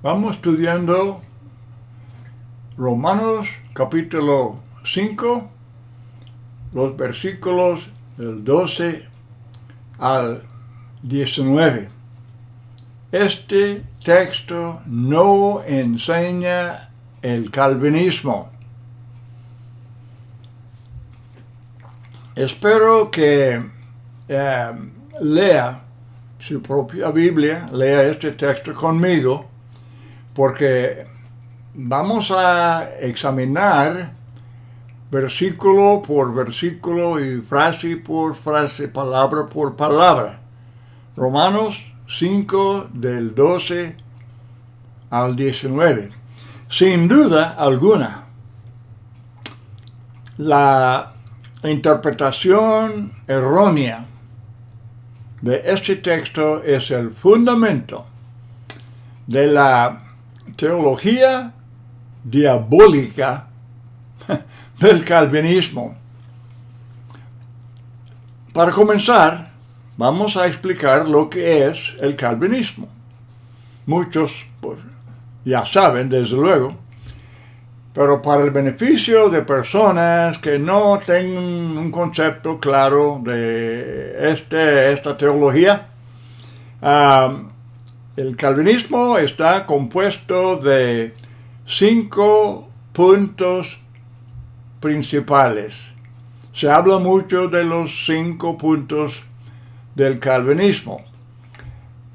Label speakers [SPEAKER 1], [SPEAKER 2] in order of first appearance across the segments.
[SPEAKER 1] Vamos estudiando Romanos capítulo 5, los versículos del 12 al 19. Este texto no enseña el calvinismo. Espero que lea su propia Biblia, lea este texto conmigo, porque vamos a examinar versículo por versículo y frase por frase, palabra por palabra. Romanos 5 del 12 al 19. Sin duda alguna, la interpretación errónea de este texto es el fundamento de la teología diabólica del calvinismo. Para comenzar, vamos a explicar lo que es el calvinismo. Muchos ya saben, desde luego, pero para el beneficio de personas que no tengan un concepto claro de esta teología, el calvinismo está compuesto de 5 puntos principales. Se habla mucho de los 5 puntos del calvinismo.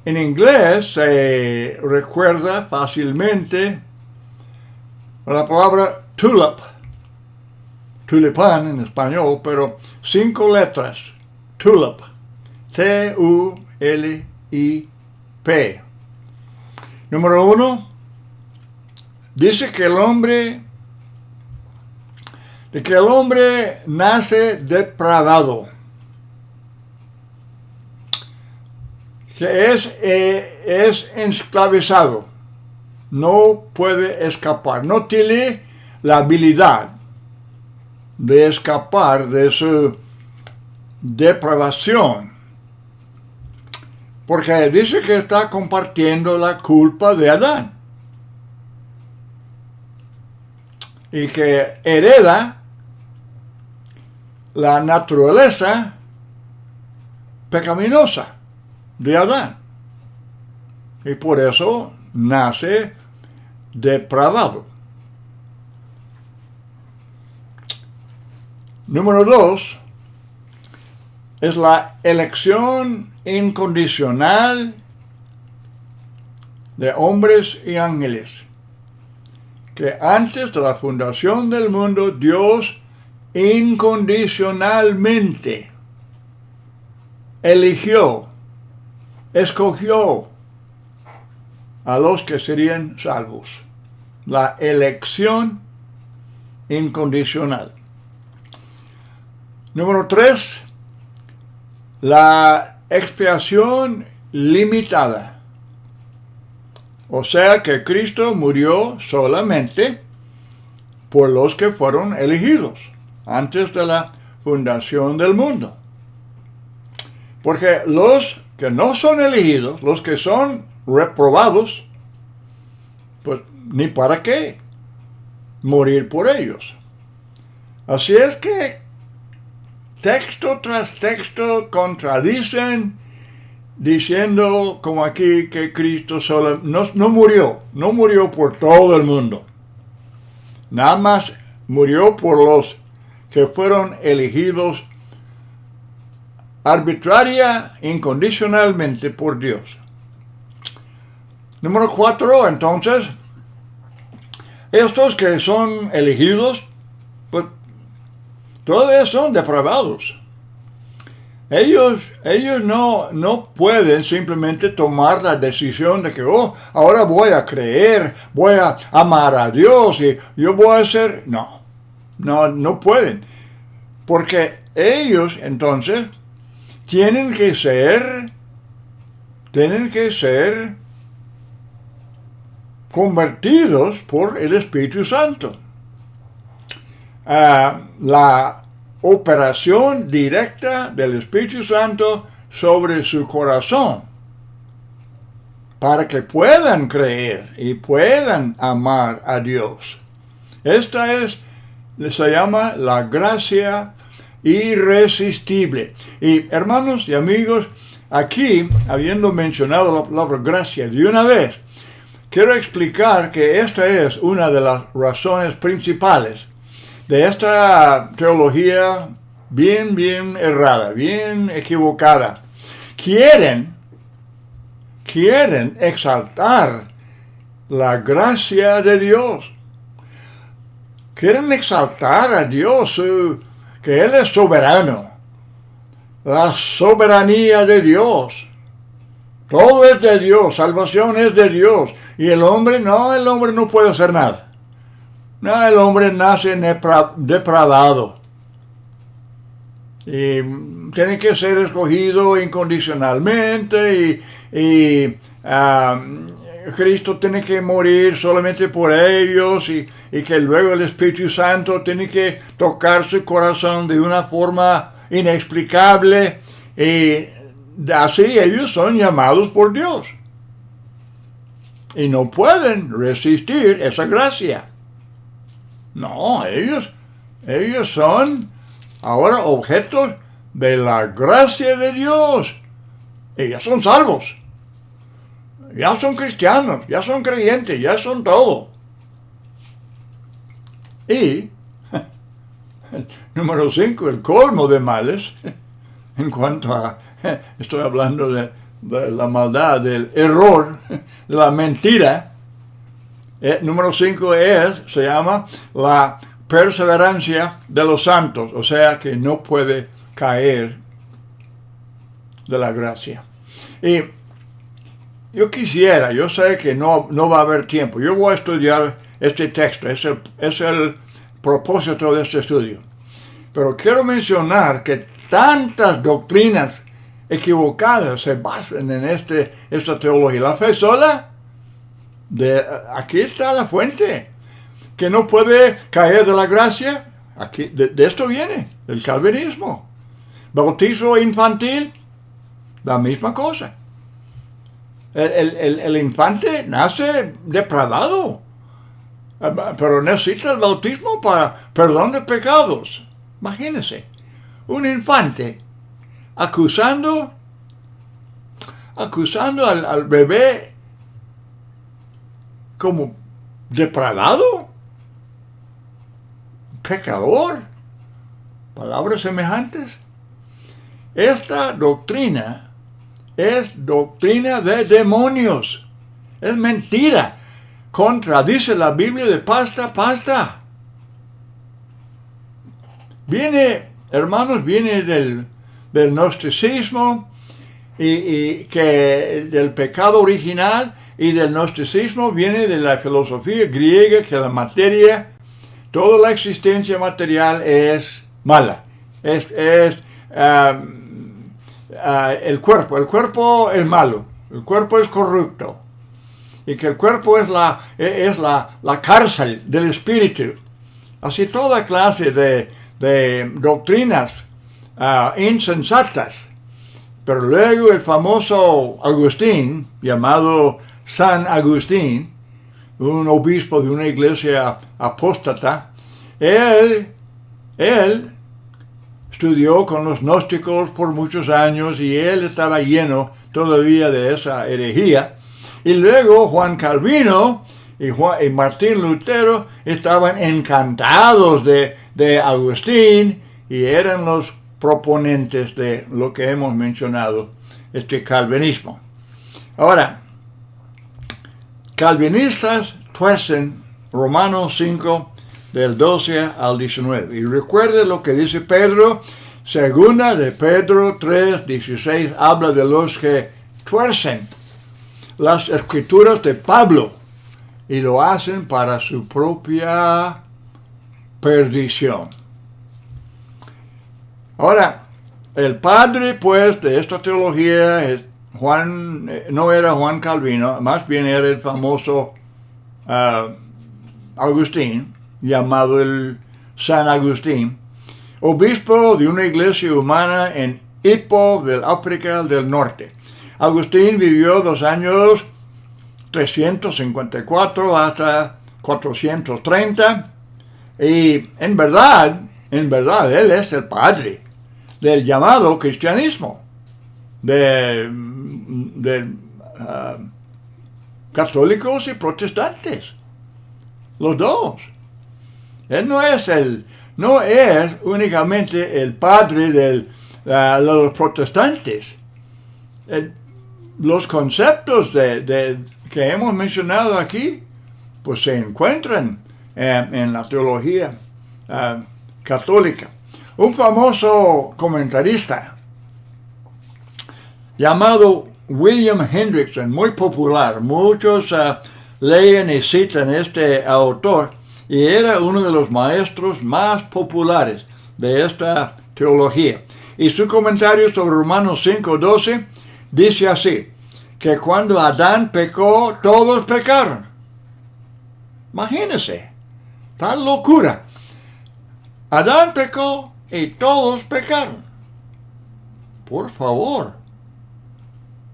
[SPEAKER 1] En inglés se recuerda fácilmente la palabra tulip, tulipán en español, pero 5 letras, tulip, T-U-L-I-P. Número 1, dice que el hombre nace depravado, que es esclavizado, no puede escapar, no tiene la habilidad de escapar de su depravación, porque dice que está compartiendo la culpa de Adán y que hereda la naturaleza pecaminosa de Adán y por eso nace depravado. Número 2 es la elección incondicional de hombres y ángeles, que antes de la fundación del mundo Dios incondicionalmente escogió a los que serían salvos. La elección incondicional. Número 3, la expiación limitada. O sea que Cristo murió solamente por los que fueron elegidos antes de la fundación del mundo. Porque los que no son elegidos, los que son reprobados, pues ni para qué morir por ellos. Así es que texto tras texto contradicen, diciendo como aquí que Cristo solo no murió por todo el mundo. Nada más murió por los que fueron elegidos arbitraria, incondicionalmente por Dios. Número 4, entonces, estos que son elegidos, pues todavía son depravados. Ellos no pueden simplemente tomar la decisión de que, ahora voy a creer, voy a amar a Dios y yo voy a ser... No pueden. Porque ellos, entonces, tienen que ser convertidos por el Espíritu Santo. La operación directa del Espíritu Santo sobre su corazón. para que puedan creer y puedan amar a Dios. Esta se llama la gracia irresistible. Y hermanos y amigos, aquí, habiendo mencionado la palabra gracia de una vez, quiero explicar que esta es una de las razones principales de esta teología bien errada, bien equivocada. Quieren exaltar la gracia de Dios. Quieren exaltar a Dios, que Él es soberano. La soberanía de Dios. Todo es de Dios, salvación es de Dios. Y el hombre no puede hacer nada. No, el hombre nace depravado. Y tiene que ser escogido incondicionalmente y Cristo tiene que morir solamente por ellos y que luego el Espíritu Santo tiene que tocar su corazón de una forma inexplicable y así ellos son llamados por Dios y no pueden resistir esa gracia. No, ellos son ahora objetos de la gracia de Dios. Ellos son salvos. Ya son cristianos, ya son creyentes, ya son todo. Y, número 5, el colmo de males, en cuanto a, estoy hablando de la maldad, del error, de la mentira. Número 5 se llama la perseverancia de los santos, o sea que no puede caer de la gracia. Y yo sé que no va a haber tiempo. Yo voy a estudiar este texto, es el propósito de este estudio. Pero quiero mencionar que tantas doctrinas equivocadas se basan en esta teología. La fe sola, aquí está la fuente, que no puede caer de la gracia. Aquí, de esto viene, el calvinismo. Bautizo infantil, la misma cosa. El infante nace depravado, pero necesita el bautismo para perdón de pecados. Imagínense, un infante acusando al bebé como depravado, pecador, palabras semejantes. Esta doctrina es doctrina de demonios. Es mentira. Contradice la Biblia de pasta a pasta. Hermanos, viene del gnosticismo y que del pecado original, y del gnosticismo viene de la filosofía griega, que la materia, toda la existencia material es mala. El cuerpo es malo, el cuerpo es corrupto, y que el cuerpo es la cárcel del espíritu. Así toda clase de doctrinas insensatas. Pero luego el famoso Agustín, llamado San Agustín, un obispo de una iglesia apóstata, él estudió con los gnósticos por muchos años y él estaba lleno todavía de esa herejía. Y luego Juan Calvino y Martín Lutero estaban encantados de Agustín y eran los proponentes de lo que hemos mencionado, este calvinismo. Ahora, calvinistas tuercen Romanos 5, del 12 al 19. Y recuerde lo que dice Pedro, segunda de Pedro 3, 16, habla de los que tuercen las escrituras de Pablo y lo hacen para su propia perdición. Ahora, el padre, pues, de esta teología no era Juan Calvino, más bien era el famoso Agustín, llamado el San Agustín, obispo de una iglesia humana en Hippo del África del Norte. Agustín vivió 2 años 354 hasta 430. Y en verdad, Él es el padre del llamado cristianismo, de católicos y protestantes, los dos. Él no es únicamente el padre de los protestantes. Los conceptos que hemos mencionado aquí, pues se encuentran en la teología católica. Un famoso comentarista llamado William Hendrickson, muy popular, muchos leen y citan este autor, y era uno de los maestros más populares de esta teología. Y su comentario sobre Romanos 5:12 dice así, que cuando Adán pecó, todos pecaron. Imagínense, tal locura. Adán pecó y todos pecaron. Por favor,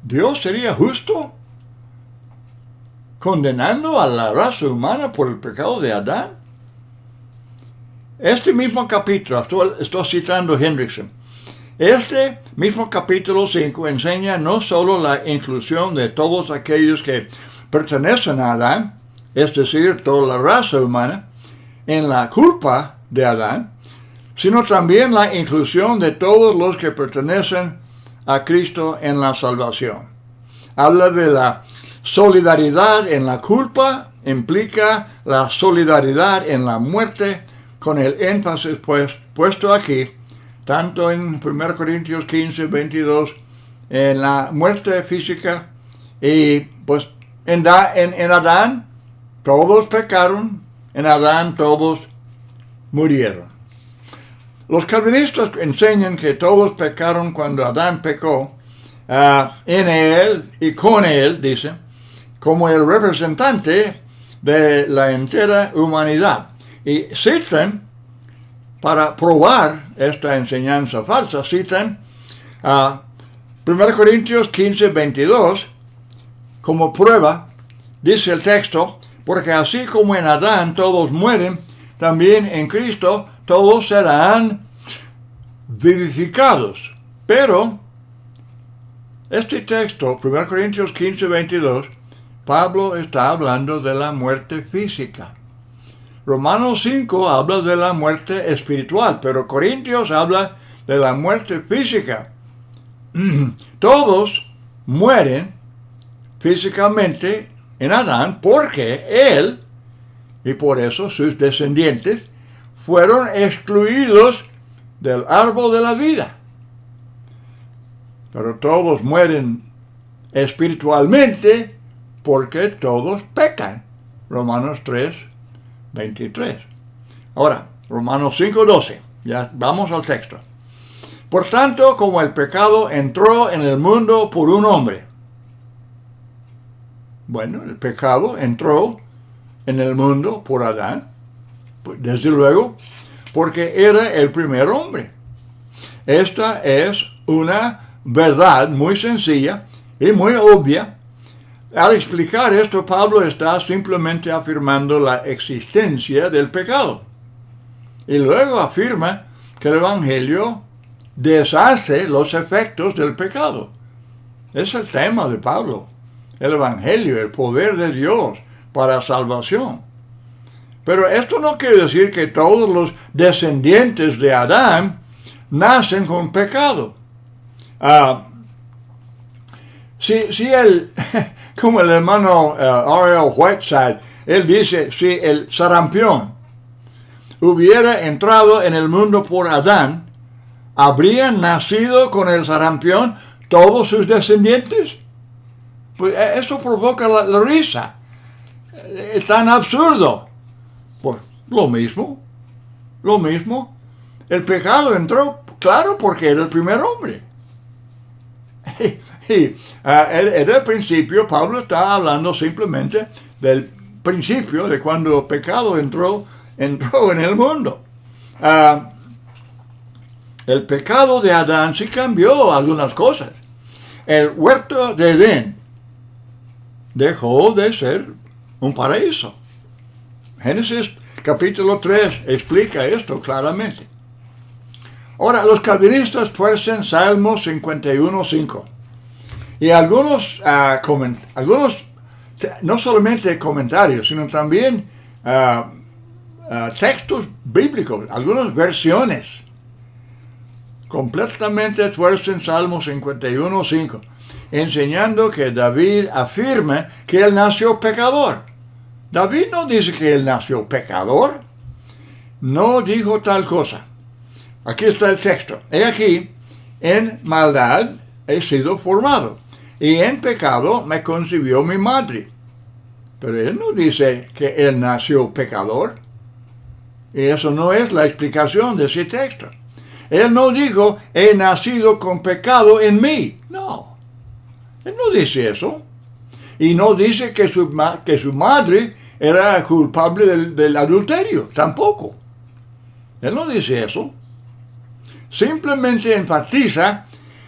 [SPEAKER 1] ¿Dios sería justo condenando a la raza humana por el pecado de Adán? Este mismo capítulo, estoy citando Hendrickson, este mismo capítulo 5 enseña no solo la inclusión de todos aquellos que pertenecen a Adán, es decir, toda la raza humana, en la culpa de Adán, sino también la inclusión de todos los que pertenecen a Cristo en la salvación. Habla de la solidaridad en la culpa, implica la solidaridad en la muerte, con el énfasis puesto aquí, tanto en 1 Corintios 15, 22, en la muerte física, y pues en Adán todos pecaron, en Adán todos murieron. Los calvinistas enseñan que todos pecaron cuando Adán pecó, en él y con él, dice, como el representante de la entera humanidad. Y citan, para probar esta enseñanza falsa, citan a 1 Corintios 15, 22, como prueba, dice el texto, porque así como en Adán todos mueren, también en Cristo todos serán vivificados. Pero este texto, 1 Corintios 15, 22, Pablo está hablando de la muerte física. Romanos 5 habla de la muerte espiritual, pero Corintios habla de la muerte física. Todos mueren físicamente en Adán porque él, y por eso sus descendientes, fueron excluidos del árbol de la vida. Pero todos mueren espiritualmente porque todos pecan. Romanos 3, 23. Ahora, Romanos 5, 12. Ya vamos al texto. Por tanto, como el pecado entró en el mundo por un hombre. Bueno, el pecado entró en el mundo por Adán. Pues, desde luego, porque era el primer hombre. Esta es una verdad muy sencilla y muy obvia. Al explicar esto, Pablo está simplemente afirmando la existencia del pecado. Y luego afirma que el Evangelio deshace los efectos del pecado. Es el tema de Pablo. El Evangelio, el poder de Dios para salvación. Pero esto no quiere decir que todos los descendientes de Adán nacen con pecado. Como el hermano R.L. Whiteside, él dice, si el sarampión hubiera entrado en el mundo por Adán, ¿habrían nacido con el sarampión todos sus descendientes? Pues eso provoca la risa. Es tan absurdo. Pues lo mismo. El pecado entró, claro, porque era el primer hombre. Y en el principio, Pablo está hablando simplemente del principio de cuando el pecado entró en el mundo. El pecado de Adán sí cambió algunas cosas. El huerto de Edén dejó de ser un paraíso. Génesis capítulo 3 explica esto claramente. Ahora, los calvinistas tuercen Salmos 51:5. Y algunos, no solamente comentarios, sino también textos bíblicos, algunas versiones, completamente tuercen Salmos 51:5, enseñando que David afirma que él nació pecador. David no dice que él nació pecador. No dijo tal cosa. Aquí está el texto. He aquí, en maldad he sido formado, y en pecado me concibió mi madre. Pero él no dice que él nació pecador. Y eso no es la explicación de ese texto. Él no dijo, he nacido con pecado en mí. No. Él no dice eso. Y no dice que su madre era culpable del adulterio. Tampoco. Él no dice eso. Simplemente enfatiza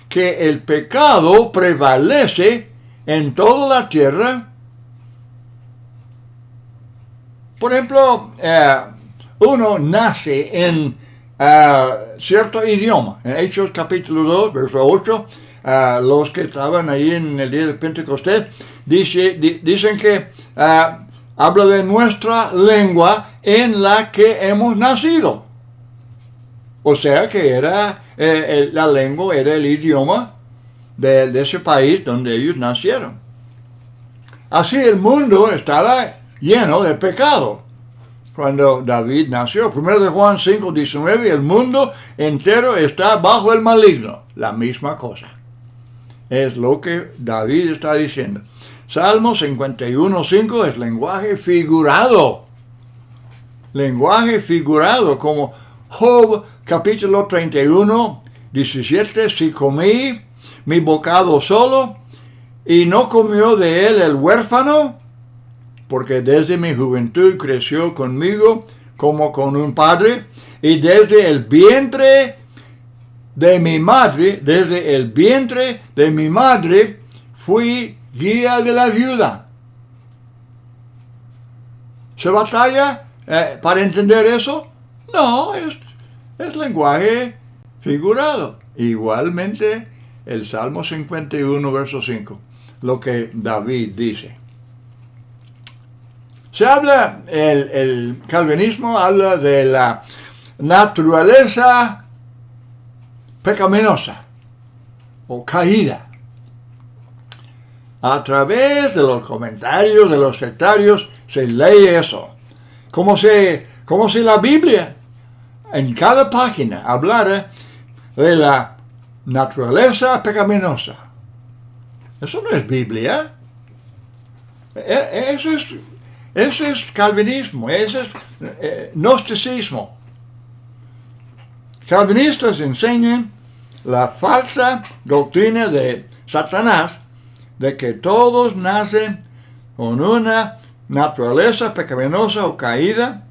[SPEAKER 1] que el pecado prevalece en toda la tierra. Por ejemplo, uno nace en cierto idioma. En Hechos capítulo 2, verso 8, los que estaban ahí en el día de Pentecostés dicen que habla de nuestra lengua en la que hemos nacido. O sea que era la lengua era el idioma de ese país donde ellos nacieron. Así el mundo estaba lleno de pecado cuando David nació. 1 de Juan 5:19, el mundo entero está bajo el maligno. La misma cosa. Es lo que David está diciendo. Salmo 51:5 es lenguaje figurado. Lenguaje figurado, como Job capítulo 31:17, si comí mi bocado solo, y no comió de él el huérfano, porque desde mi juventud creció conmigo como con un padre, y desde el vientre de mi madre, fui guía de la viuda. ¿Se batalla para entender eso? No, es lenguaje figurado. Igualmente el Salmo 51, verso 5, lo que David dice. Se habla, el calvinismo habla de la naturaleza pecaminosa o caída. A través de los comentarios de los sectarios se lee eso. Como si la Biblia en cada página hablara de la naturaleza pecaminosa. Eso no es Biblia. Eso es calvinismo, eso es gnosticismo. Calvinistas enseñan la falsa doctrina de Satanás de que todos nacen con una naturaleza pecaminosa o caída,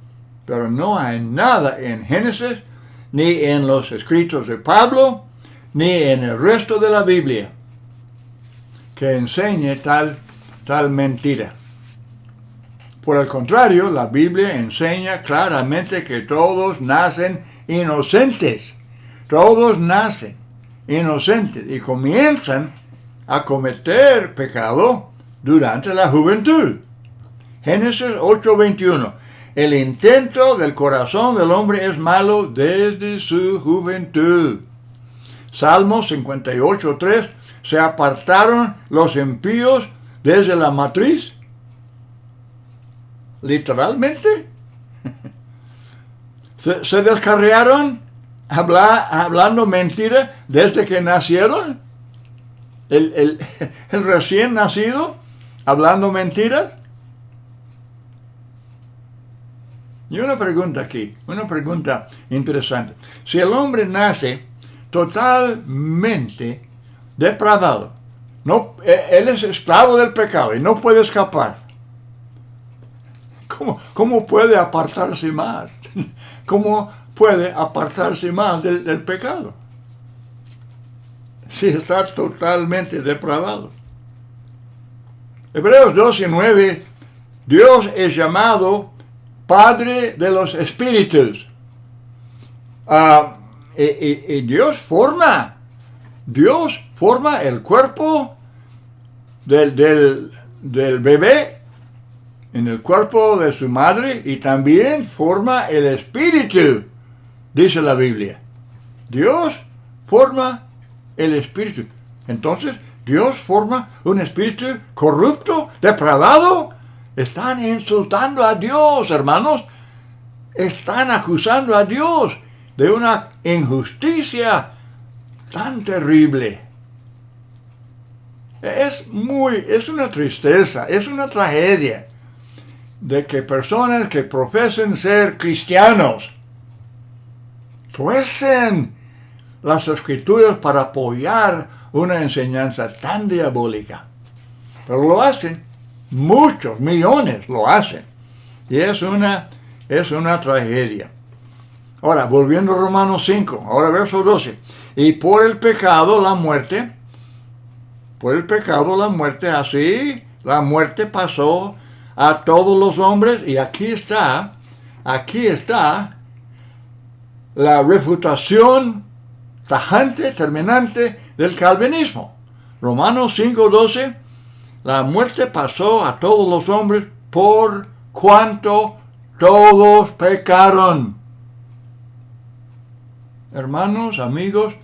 [SPEAKER 1] pero no hay nada en Génesis, ni en los escritos de Pablo, ni en el resto de la Biblia que enseñe tal mentira. Por el contrario, la Biblia enseña claramente que todos nacen inocentes. Todos nacen inocentes y comienzan a cometer pecado durante la juventud. Génesis 8:21. El intento del corazón del hombre es malo desde su juventud. Salmo 58:3. Se apartaron los impíos desde la matriz. Literalmente. Se descarriaron hablando mentira desde que nacieron. El recién nacido hablando mentiras. Y una pregunta aquí, una pregunta interesante. Si el hombre nace totalmente depravado, él es esclavo del pecado y no puede escapar, ¿cómo puede apartarse más? ¿Cómo puede apartarse más del pecado? Si está totalmente depravado. Hebreos 12:9, Dios es llamado Padre de los Espíritus. Y Dios forma el cuerpo del bebé en el cuerpo de su madre y también forma el espíritu, dice la Biblia. Dios forma el espíritu. Entonces, Dios forma un espíritu corrupto, depravado. Están insultando a Dios, hermanos. Están acusando a Dios de una injusticia tan terrible. Es una tristeza, es una tragedia de que personas que profesen ser cristianos tuercen las escrituras para apoyar una enseñanza tan diabólica. Pero lo hacen, muchos, millones lo hacen. Y es una tragedia. Ahora, volviendo a Romanos 5, ahora verso 12. Y por el pecado la muerte, así la muerte pasó a todos los hombres. Y aquí está la refutación tajante, terminante del calvinismo. Romanos 5:12, la muerte pasó a todos los hombres por cuanto todos pecaron. Hermanos, amigos,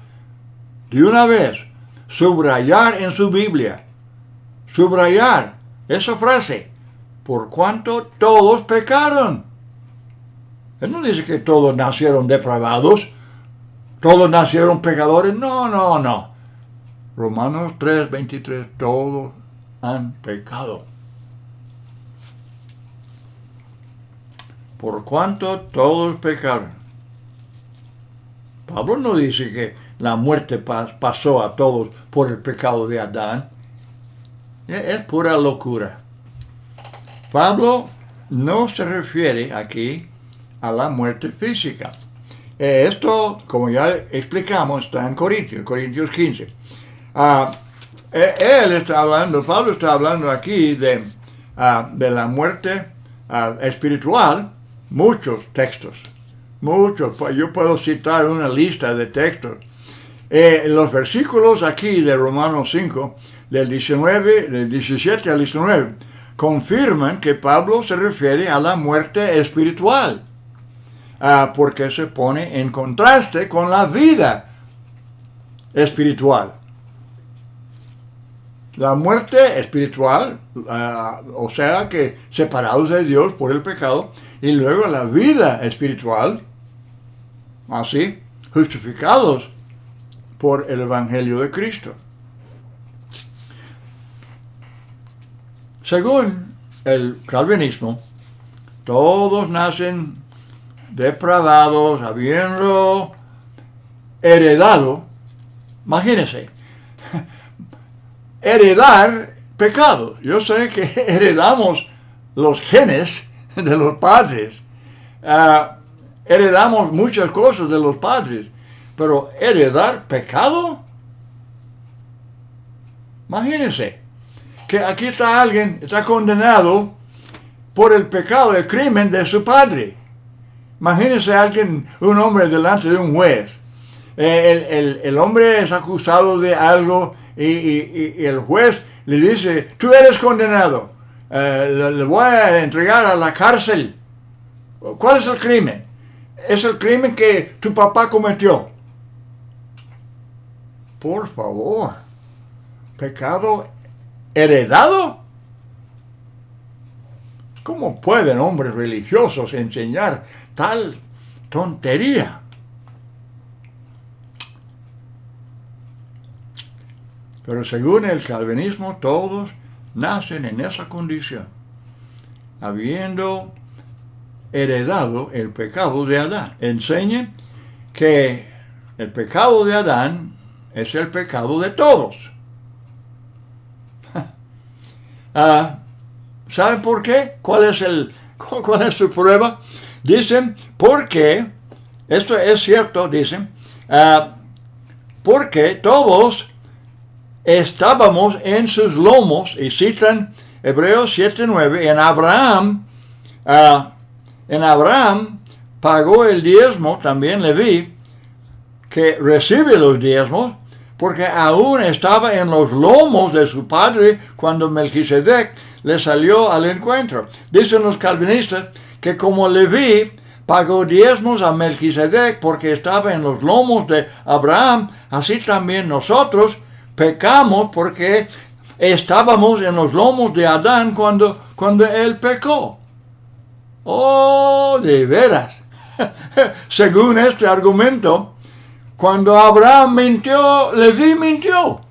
[SPEAKER 1] de una vez, subrayar en su Biblia, subrayar esa frase, por cuanto todos pecaron. Él no dice que todos nacieron depravados, todos nacieron pecadores, no. Romanos 3:23, todos han pecado. Por cuanto todos pecaron. Pablo no dice que la muerte pasó a todos por el pecado de Adán. Es pura locura. Pablo no se refiere aquí a la muerte física. Esto, como ya explicamos, está en Corintios 15. Pablo está hablando aquí de la muerte espiritual, muchos textos. Muchos, yo puedo citar una lista de textos. Los versículos aquí de Romanos 5, del 17 al 19, confirman que Pablo se refiere a la muerte espiritual, porque se pone en contraste con la vida espiritual. La muerte espiritual, o sea que separados de Dios por el pecado, y luego la vida espiritual, así, justificados por el Evangelio de Cristo. Según el calvinismo, todos nacen depravados, habiendo heredado, imagínense, heredar pecados. Yo sé que heredamos los genes de los padres, heredamos muchas cosas de los padres, pero heredar pecado, imagínense que aquí está alguien, está condenado por el pecado, el crimen de su padre. Imagínense un hombre delante de un juez. El hombre es acusado de algo y el juez le dice, tú eres condenado, le voy a entregar a la cárcel. ¿Cuál es el crimen? Es el crimen que tu papá cometió. Por favor, pecado heredado. ¿Cómo pueden hombres religiosos enseñar tal tontería? Pero según el calvinismo, todos nacen en esa condición, habiendo heredado el pecado de Adán. Enseñan que el pecado de Adán es el pecado de todos. ¿Saben por qué? ¿Cuál es su prueba? Dicen, porque, esto es cierto, dicen, porque todos estábamos en sus lomos, y citan Hebreos 7:9, en Abraham pagó el diezmo, también Leví, que recibe los diezmos, porque aún estaba en los lomos de su padre cuando Melquisedec le salió al encuentro. Dicen los calvinistas que como Leví pagó diezmos a Melquisedec porque estaba en los lomos de Abraham, así también nosotros pecamos porque estábamos en los lomos de Adán cuando él pecó. Oh, de veras. Según este argumento, cuando Abraham mintió, Leví mintió.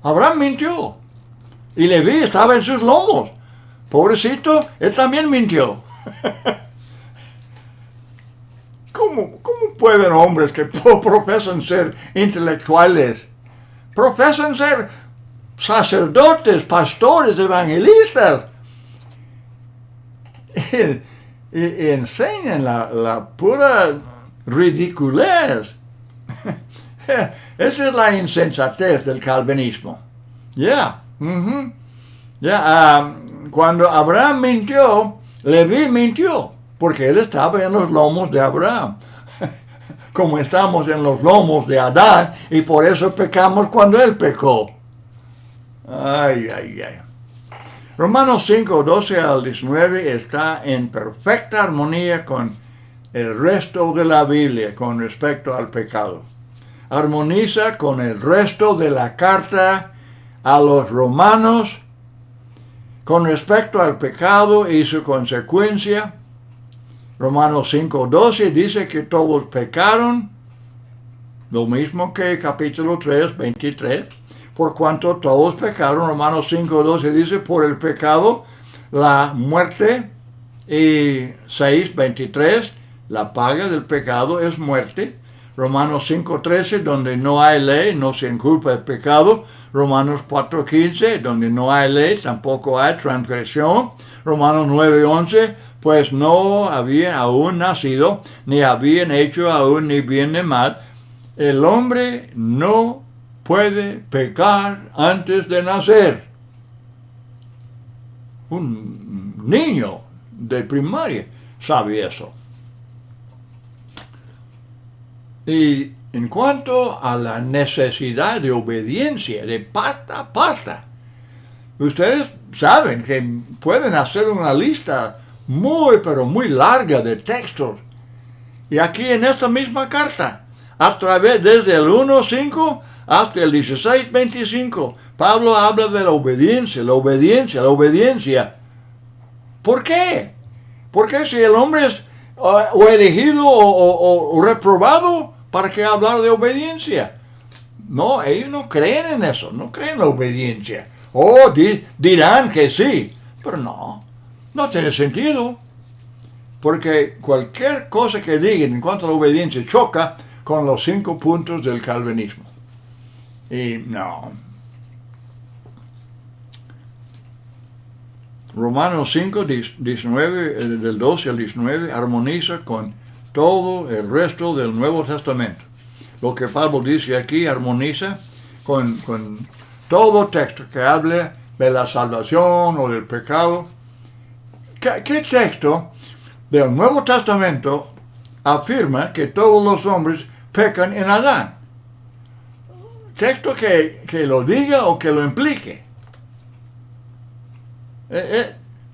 [SPEAKER 1] Abraham mintió. Y Leví estaba en sus lomos. Pobrecito, él también mintió. ¿Cómo pueden hombres que profesan ser intelectuales, profesan ser sacerdotes, pastores, evangelistas, y enseñan la pura ridiculez? Esa es la insensatez del calvinismo. Cuando Abraham mintió, Leví mintió, porque él estaba en los lomos de Abraham, como estamos en los lomos de Adán, y por eso pecamos cuando él pecó. Romanos 5, 12 al 19 está en perfecta armonía con el resto de la Biblia con respecto al pecado. Armoniza con el resto de la carta a los romanos con respecto al pecado y su consecuencia. Romanos 5:12 dice que todos pecaron, lo mismo que capítulo 3, 23, por cuanto todos pecaron. Romanos 5:12 dice, por el pecado, la muerte. Y 6:23, la paga del pecado es muerte. Romanos 5:13, donde no hay ley, no se inculpa el pecado. Romanos 4:15, donde no hay ley, tampoco hay transgresión. Romanos 9:11, pues no habían aún nacido, ni habían hecho aún ni bien ni mal. El hombre no puede pecar antes de nacer. Un niño de primaria sabe eso. Y en cuanto a la necesidad de obediencia, de pasta a pasta, ustedes saben que pueden hacer una lista pero muy larga de textos. Y aquí en esta misma carta, a través desde el 1:5 hasta el 16:25, Pablo habla de la obediencia, la obediencia, la obediencia. ¿Por qué? Porque si el hombre es o elegido o reprobado, ¿para qué hablar de obediencia? No, ellos no creen en eso, no creen en la obediencia. Dirán que sí, pero no tiene sentido. Porque cualquier cosa que digan en cuanto a la obediencia choca con los 5 puntos del calvinismo. Y no. Romanos 5, 19, del 12 al 19, armoniza con todo el resto del Nuevo Testamento. Lo que Pablo dice aquí armoniza con todo texto que hable de la salvación o del pecado. ¿Qué texto del Nuevo Testamento afirma que todos los hombres pecan en Adán? Texto que lo diga o que lo implique.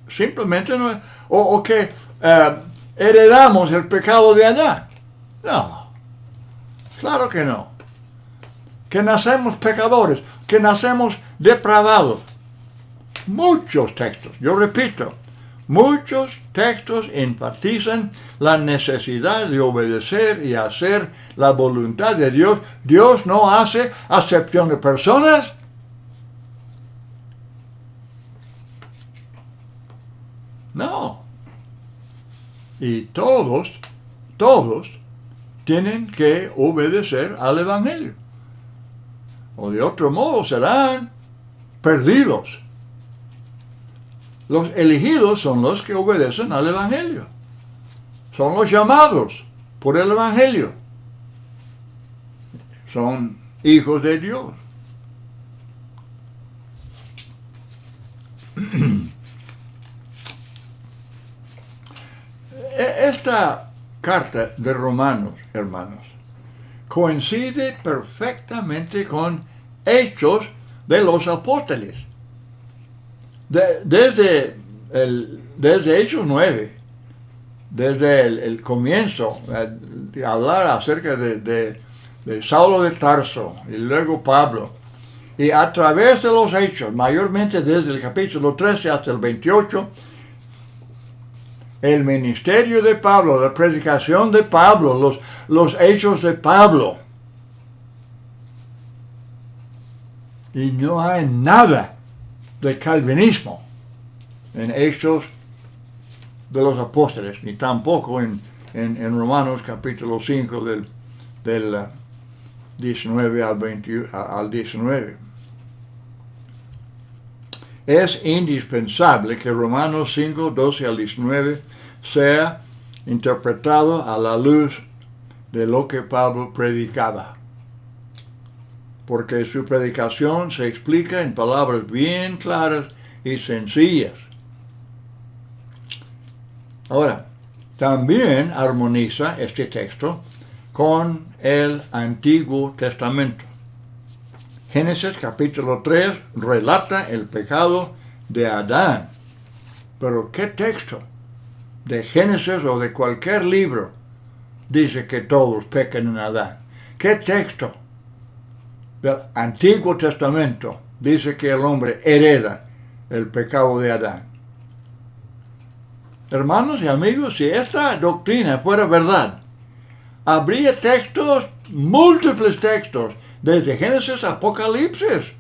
[SPEAKER 1] Simplemente no. O que heredamos el pecado de Adán. No. Claro que no. Que nacemos pecadores, que nacemos depravados. Muchos textos, yo repito, muchos textos enfatizan la necesidad de obedecer y hacer la voluntad de Dios. Dios no hace acepción de personas. No. Y todos tienen que obedecer al Evangelio. O de otro modo serán perdidos. Los elegidos son los que obedecen al Evangelio. Son los llamados por el Evangelio. Son hijos de Dios. Esta carta de Romanos, hermanos, coincide perfectamente con Hechos de los Apóstoles. Desde Hechos 9, desde el comienzo, de hablar acerca de Saulo de Tarso y luego Pablo, y a través de los Hechos, mayormente desde el capítulo 13 hasta el 28, el ministerio de Pablo, la predicación de Pablo, los hechos de Pablo. Y no hay nada de calvinismo en Hechos de los Apóstoles, ni tampoco en Romanos capítulo 5 del 19 al 19. Es indispensable que Romanos 5, 12 al 19 sea interpretado a la luz de lo que Pablo predicaba, porque su predicación se explica en palabras bien claras y sencillas. Ahora, también armoniza este texto con el Antiguo Testamento. Génesis capítulo 3 relata el pecado de Adán. Pero ¿qué texto de Génesis o de cualquier libro dice que todos pecan en Adán? ¿Qué texto del Antiguo Testamento dice que el hombre hereda el pecado de Adán? Hermanos y amigos, si esta doctrina fuera verdad, habría textos, múltiples textos, desde Génesis a Apocalipsis,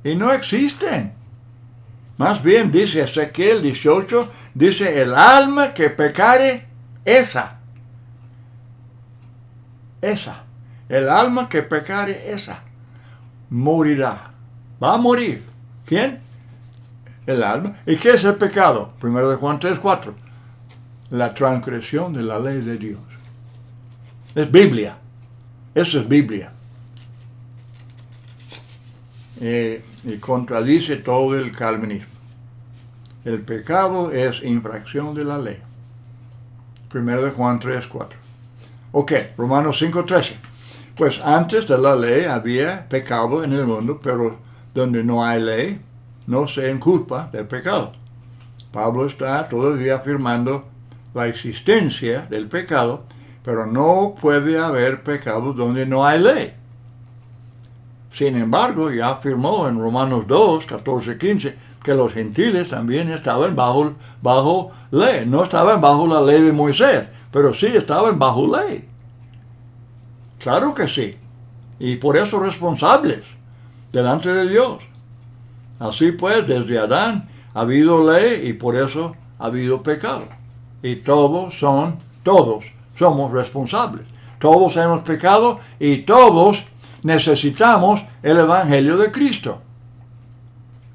[SPEAKER 1] y no existen. Más bien dice Ezequiel 18, dice, el alma que pecare, esa, el alma que pecare, esa, morirá. Va a morir. ¿Quién? El alma. ¿Y qué es el pecado? 1 Juan 3, 4. La transgresión de la ley de Dios. Es Biblia. Eso es Biblia. Y contradice todo el calvinismo. El pecado es infracción de la ley. 1 Juan 3, 4. Ok, Romanos 5, 13. Pues antes de la ley había pecado en el mundo, pero donde no hay ley, no se inculpa del pecado. Pablo está todavía afirmando la existencia del pecado, pero no puede haber pecado donde no hay ley. Sin embargo, ya afirmó en Romanos 2, 14, 15, que los gentiles también estaban bajo ley. No estaban bajo la ley de Moisés, pero sí estaban bajo ley. Claro que sí. Y por eso responsables delante de Dios. Así pues, desde Adán ha habido ley y por eso ha habido pecado. Y todos somos responsables. Todos hemos pecado y todos necesitamos el Evangelio de Cristo.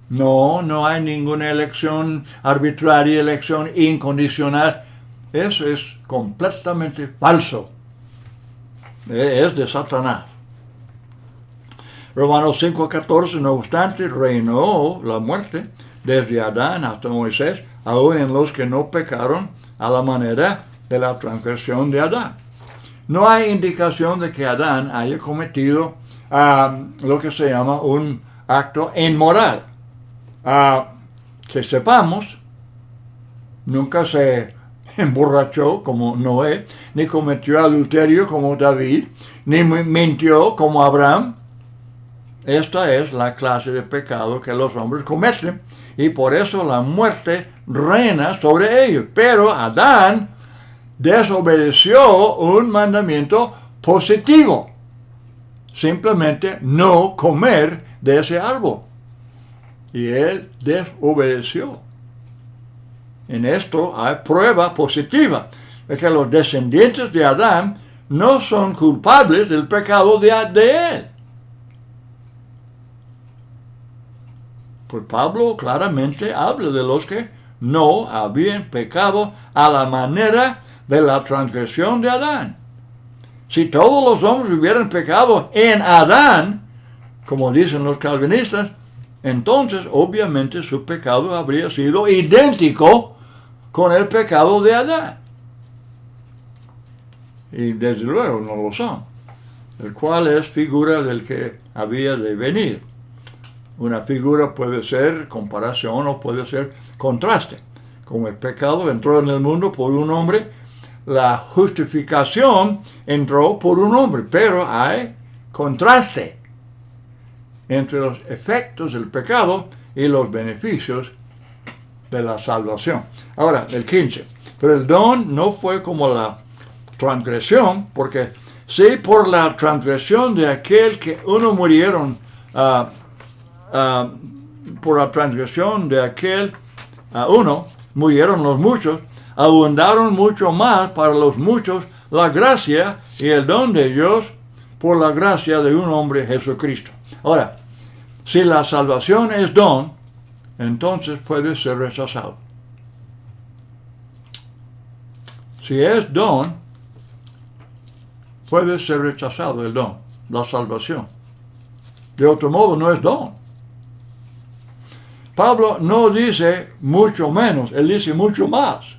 [SPEAKER 1] No hay ninguna elección arbitraria, elección incondicional. Eso es completamente falso. Es de Satanás. Romanos 5:14, no obstante, reinó la muerte desde Adán hasta Moisés, aun en los que no pecaron a la manera de la transgresión de Adán. No hay indicación de que Adán haya cometido lo que se llama un acto inmoral. Que sepamos, nunca se emborrachó como Noé, ni cometió adulterio como David, ni mintió como Abraham. Esta es la clase de pecado que los hombres cometen y por eso la muerte reina sobre ellos. Pero Adán desobedeció un mandamiento positivo. Simplemente no comer de ese árbol. Y él desobedeció. En esto hay prueba positiva de que los descendientes de Adán no son culpables del pecado de él. Pues Pablo claramente habla de los que no habían pecado a la manera de la transgresión de Adán. Si todos los hombres hubieran pecado en Adán, como dicen los calvinistas, entonces obviamente su pecado habría sido idéntico con el pecado de Adán. Y desde luego no lo son, el cual es figura del que había de venir. Una figura puede ser comparación o puede ser contraste. Como el pecado entró en el mundo por un hombre, la justificación entró por un hombre, pero hay contraste entre los efectos del pecado y los beneficios de la salvación. Ahora, el 15. Pero el don no fue como la transgresión, porque si por la transgresión de aquel que uno murieron, por la transgresión de aquel uno murieron los muchos, abundaron mucho más para los muchos la gracia y el don de Dios por la gracia de un hombre, Jesucristo. Ahora, si la salvación es don, entonces puede ser rechazado. Si es don, puede ser rechazado el don, la salvación. De otro modo, no es don. Pablo no dice mucho menos, él dice mucho más.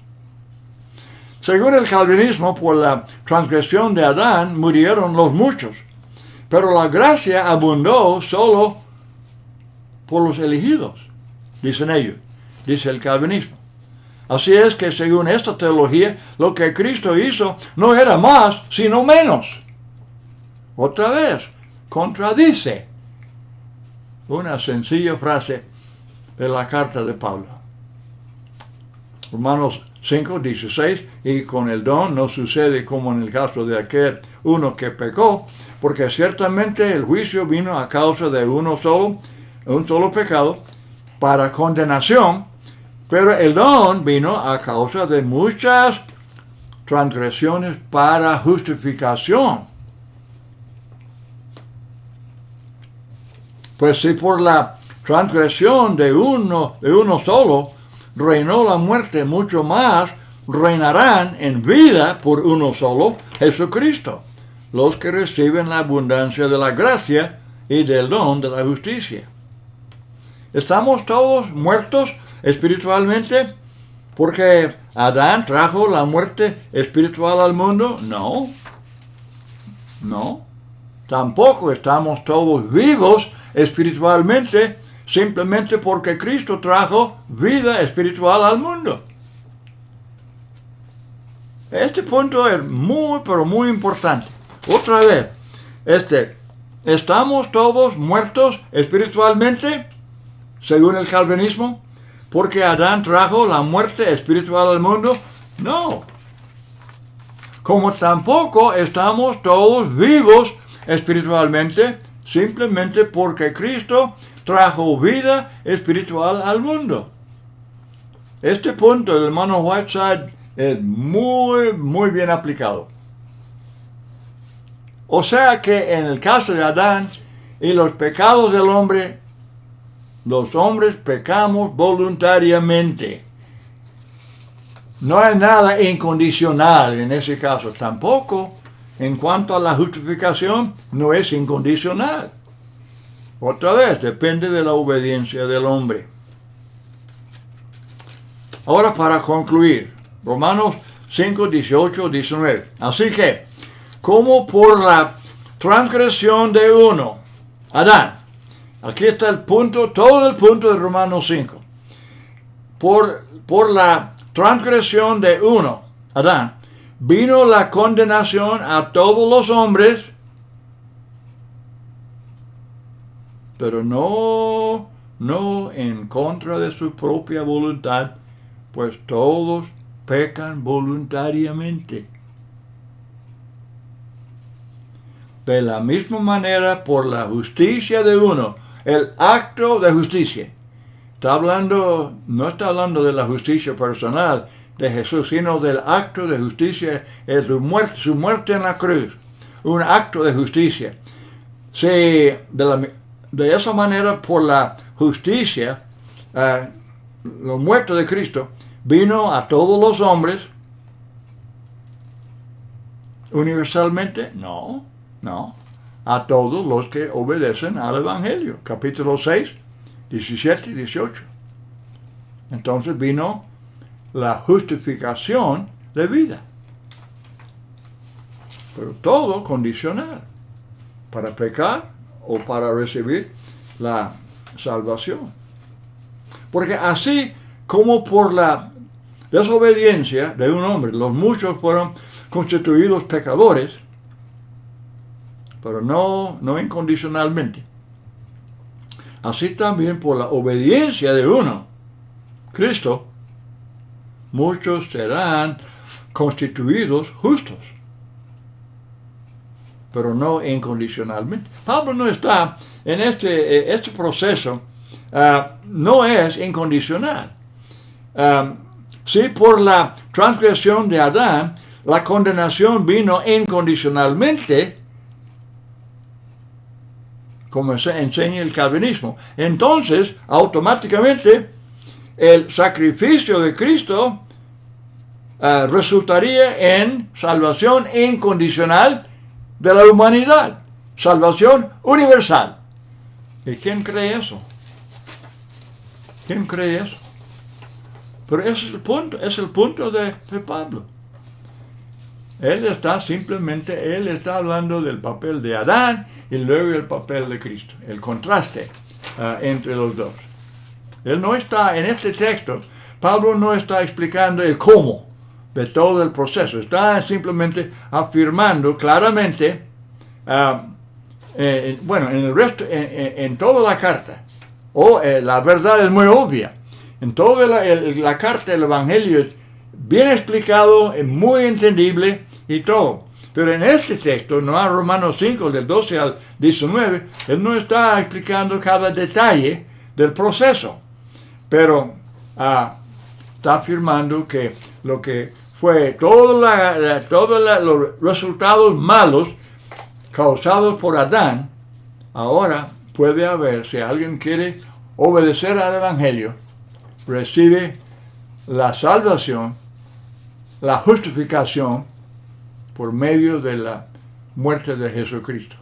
[SPEAKER 1] Según el calvinismo, por la transgresión de Adán murieron los muchos, pero la gracia abundó solo por los elegidos, dicen ellos, dice el calvinismo. Así es que según esta teología, lo que Cristo hizo no era más, sino menos. Otra vez, contradice una sencilla frase de la carta de Pablo. Romanos 5:16, y con el don no sucede como en el caso de aquel uno que pecó, porque ciertamente el juicio vino a causa de un solo pecado para condenación, pero el don vino a causa de muchas transgresiones para justificación. Pues si por la transgresión de uno solo reinó la muerte, mucho más reinarán en vida por uno solo, Jesucristo, los que reciben la abundancia de la gracia y del don de la justicia. ¿Estamos todos muertos espiritualmente porque Adán trajo la muerte espiritual al mundo? No. Tampoco estamos todos vivos espiritualmente simplemente porque Cristo trajo vida espiritual al mundo. Este punto es pero muy importante. Otra vez, ¿estamos todos muertos espiritualmente, según el calvinismo, porque Adán trajo la muerte espiritual al mundo? No. Como tampoco estamos todos vivos espiritualmente, simplemente porque Cristo trajo vida espiritual al mundo. Este punto del hermano Whiteside es muy bien aplicado. O sea que en el caso de Adán y los pecados del hombre, los hombres pecamos voluntariamente. No hay nada incondicional en ese caso. Tampoco en cuanto a la justificación no es incondicional. Otra vez, depende de la obediencia del hombre. Ahora para concluir, Romanos 5, 18, 19. Así que, como por la transgresión de uno, Adán, aquí está el punto, todo el punto de Romanos 5. Por la transgresión de uno, Adán, vino la condenación a todos los hombres, pero no en contra de su propia voluntad, pues todos pecan voluntariamente. De la misma manera, por la justicia de uno, el acto de justicia. No está hablando de la justicia personal de Jesús, sino del acto de justicia, es su muerte en la cruz, un acto de justicia. Si de esa manera, por la justicia, la muerte de Cristo vino a todos los hombres, universalmente, no, a todos los que obedecen al Evangelio. Capítulo 6, 17 y 18. Entonces vino la justificación de vida. Pero todo condicional. Para pecar o para recibir la salvación. Porque así como por la desobediencia de un hombre, los muchos fueron constituidos pecadores, pero no incondicionalmente. Así también por la obediencia de uno, Cristo, muchos serán constituidos justos, pero no incondicionalmente. Pablo no está en este proceso, no es incondicional. Sí, por la transgresión de Adán, la condenación vino incondicionalmente, como se enseña el calvinismo. Entonces, automáticamente, el sacrificio de Cristo resultaría en salvación incondicional de la humanidad, salvación universal. ¿Y quién cree eso? ¿Quién cree eso? Pero ese es el punto de Pablo. Él está hablando del papel de Adán y luego el papel de Cristo, el contraste entre los dos. Él no está, en este texto, Pablo no está explicando el cómo de todo el proceso, está simplemente afirmando claramente, en toda la carta, la verdad es muy obvia, en toda la carta del Evangelio es bien explicado, es muy entendible y todo. Pero en este texto, no a Romanos 5, del 12 al 19, él no está explicando cada detalle del proceso. Pero está afirmando que lo que fue todos los resultados malos causados por Adán, ahora puede haber, si alguien quiere obedecer al Evangelio, recibe la salvación, la justificación por medio de la muerte de Jesucristo.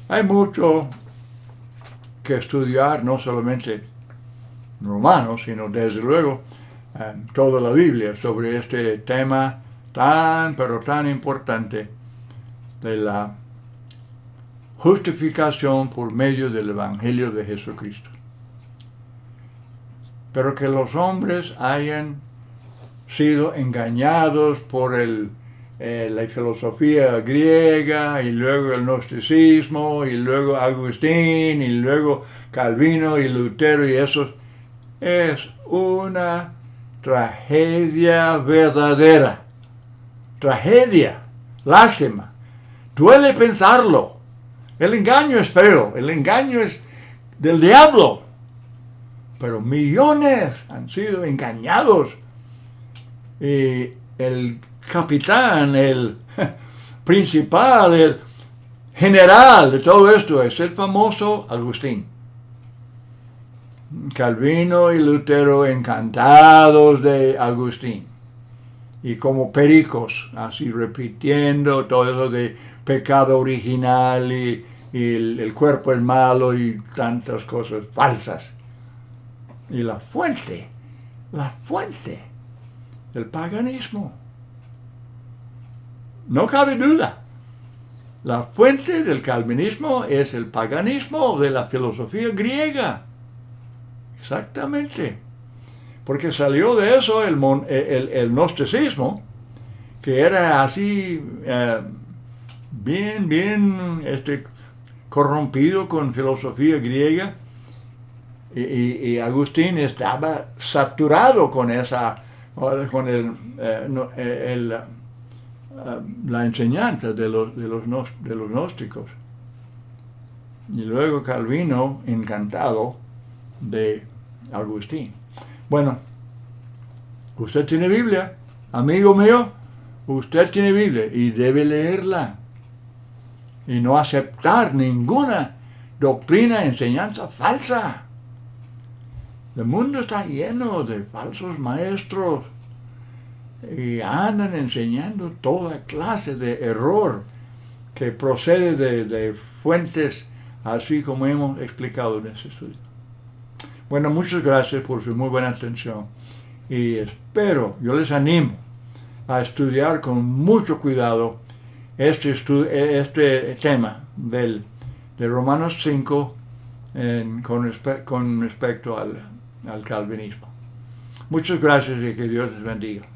[SPEAKER 1] Hay mucho que estudiar, no solamente en Romanos, sino desde luego en toda la Biblia, sobre este tema pero tan importante de la justificación por medio del Evangelio de Jesucristo. Pero que los hombres hayan sido engañados por la filosofía griega, y luego el gnosticismo, y luego Agustín, y luego Calvino y Lutero, y eso es una tragedia verdadera. Tragedia, lástima. Duele pensarlo. El engaño es feo, el engaño es del diablo. Pero millones han sido engañados. Y el capitán, el principal, el general de todo esto es el famoso Agustín. Calvino y Lutero encantados de Agustín. Y como pericos, así repitiendo todo eso de pecado original y el cuerpo es malo y tantas cosas falsas. Y la fuente del paganismo. No cabe duda. La fuente del calvinismo es el paganismo de la filosofía griega. Exactamente. Porque salió de eso el gnosticismo, que era así bien corrompido con filosofía griega. Y Agustín estaba saturado con la enseñanza de los gnósticos. Y luego Calvino, encantado de Agustín. Bueno, usted tiene Biblia, amigo mío, usted tiene Biblia y debe leerla. Y no aceptar ninguna doctrina, enseñanza falsa. El mundo está lleno de falsos maestros y andan enseñando toda clase de error que procede de fuentes así como hemos explicado en este estudio. Bueno, muchas gracias por su muy buena atención y yo les animo a estudiar con mucho cuidado este tema de Romanos 5 con respecto al calvinismo. Muchas gracias y que Dios les bendiga.